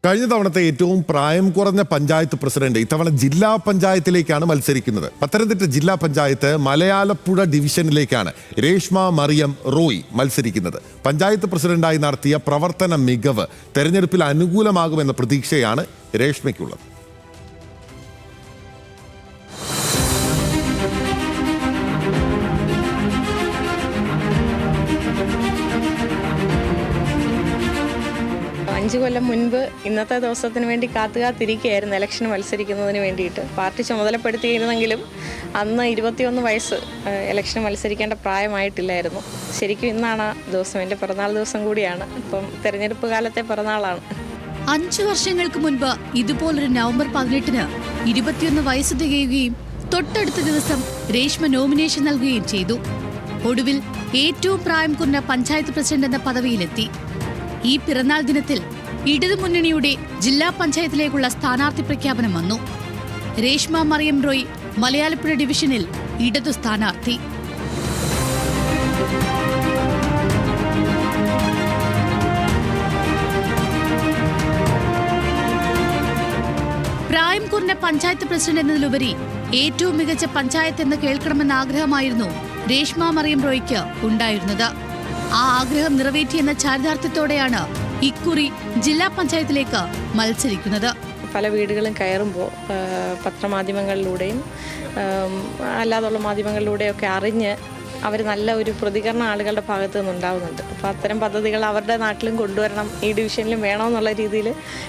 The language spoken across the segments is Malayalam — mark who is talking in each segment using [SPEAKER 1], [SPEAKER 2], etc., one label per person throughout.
[SPEAKER 1] കഴിഞ്ഞ തവണത്തെ ഏറ്റവും പ്രായം കുറഞ്ഞ പഞ്ചായത്ത് പ്രസിഡന്റ് ഇത്തവണ ജില്ലാ പഞ്ചായത്തിലേക്കാണ് മത്സരിക്കുന്നത്. പത്തനംതിട്ട ജില്ലാ പഞ്ചായത്ത് മലയാലപ്പുഴ ഡിവിഷനിലേക്കാണ് രേഷ്മ മറിയം റോയ് മത്സരിക്കുന്നത്. പഞ്ചായത്ത് പ്രസിഡന്റായി നടത്തിയ പ്രവർത്തന മികവ് തെരഞ്ഞെടുപ്പിൽ അനുകൂലമാകുമെന്ന പ്രതീക്ഷയാണ് രേഷ്മയ്ക്കുള്ളത്.
[SPEAKER 2] അഞ്ച് കൊല്ലം മുൻപ് ഇന്നത്തെ ദിവസത്തിന് വേണ്ടി കാത്തുകാത്തിരിക്കുകയായിരുന്നു ഇലക്ഷന് മത്സരിക്കുന്നതിന് വേണ്ടിയിട്ട്. പാർട്ടി ചുമതലപ്പെടുത്തിയിരുന്നെങ്കിലും അന്ന് 21 വയസ്സ് ഇലക്ഷന് മത്സരിക്കേണ്ട പ്രായമായിട്ടില്ലായിരുന്നു. ശരിക്കും ഇന്നാണ് ആ ദിവസം, എൻ്റെ പിറന്നാൾ ദിവസം കൂടിയാണ്. ഇപ്പം തെരഞ്ഞെടുപ്പ് കാലത്തെ പിറന്നാളാണ്.
[SPEAKER 3] 5 വർഷങ്ങൾക്ക് മുൻപ് ഇതുപോലൊരു നവംബർ 18-ന് 21 വയസ്സ് തികയുകയും തൊട്ടടുത്ത ദിവസം രേഷ്മ നോമിനേഷൻ നൽകുകയും ചെയ്തു. ഒടുവിൽ ഏറ്റവും പ്രായം കുറഞ്ഞ പഞ്ചായത്ത് പ്രസിഡന്റ് എന്ന പദവിയിലെത്തി. ഈ പിറന്നാൾ ദിനത്തിൽ ഇടതുമുന്നണിയുടെ ജില്ലാ പഞ്ചായത്തിലേക്കുള്ള സ്ഥാനാർത്ഥി പ്രഖ്യാപനം വന്നു. രേഷ്മ മറിയം റോയ് മലയാലപ്പുഴ ഡിവിഷനിൽ ഇടതു സ്ഥാനാർത്ഥി. പ്രായം കുറഞ്ഞ പഞ്ചായത്ത് പ്രസിഡന്റ് എന്നതിലുപരി ഏറ്റവും മികച്ച പഞ്ചായത്ത് എന്ന് കേൾക്കണമെന്ന ആഗ്രഹമായിരുന്നു രേഷ്മ മറിയം റോയ്ക്ക് ഉണ്ടായിരുന്നത്. ആ ആഗ്രഹം നിറവേറ്റിയെന്ന ചാരിതാർത്ഥ്യത്തോടെയാണ് ഇക്കുറി ജില്ലാ പഞ്ചായത്തിലേക്ക് മത്സരിക്കുന്നത്.
[SPEAKER 2] പല വീടുകളും കയറുമ്പോൾ പത്രമാധ്യമങ്ങളിലൂടെയും അല്ലാതുള്ള മാധ്യമങ്ങളിലൂടെയൊക്കെ അറിഞ്ഞ് അവർ നല്ല ഒരു പ്രതികരണം ആളുകളുടെ ഭാഗത്തു നിന്നുണ്ടാവുന്നുണ്ട്. അപ്പോൾ അത്തരം പദ്ധതികൾ അവരുടെ നാട്ടിലും കൊണ്ടുവരണം, ഈ ഡിവിഷനിലും വേണമെന്നുള്ള രീതിയിൽ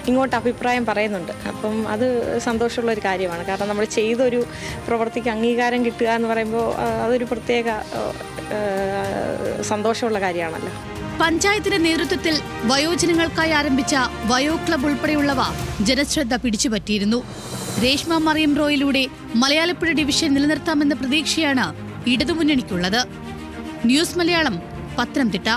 [SPEAKER 2] ഇങ്ങോട്ട് അഭിപ്രായം പറയുന്നുണ്ട്. അപ്പം അത് സന്തോഷമുള്ളൊരു കാര്യമാണ്. കാരണം നമ്മൾ ചെയ്തൊരു പ്രവൃത്തിക്ക് അംഗീകാരം കിട്ടുക എന്ന് പറയുമ്പോൾ അതൊരു പ്രത്യേക സന്തോഷമുള്ള കാര്യമാണല്ലോ.
[SPEAKER 3] പഞ്ചായത്തിന്റെ നേതൃത്വത്തിൽ വയോജനങ്ങൾക്കായി ആരംഭിച്ച വയോ ക്ലബ് ഉൾപ്പെടെയുള്ളവ ജനശ്രദ്ധ പിടിച്ചുപറ്റിയിരുന്നു. രേഷ്മ മറിയം റോയിലൂടെ മലയാലപ്പുഴ ഡിവിഷൻ നിലനിർത്താമെന്ന പ്രതീക്ഷയാണ് ഇടതുമുന്നണിക്കുള്ളത്. ന്യൂസ് മലയാളം, പത്തനംതിട്ട.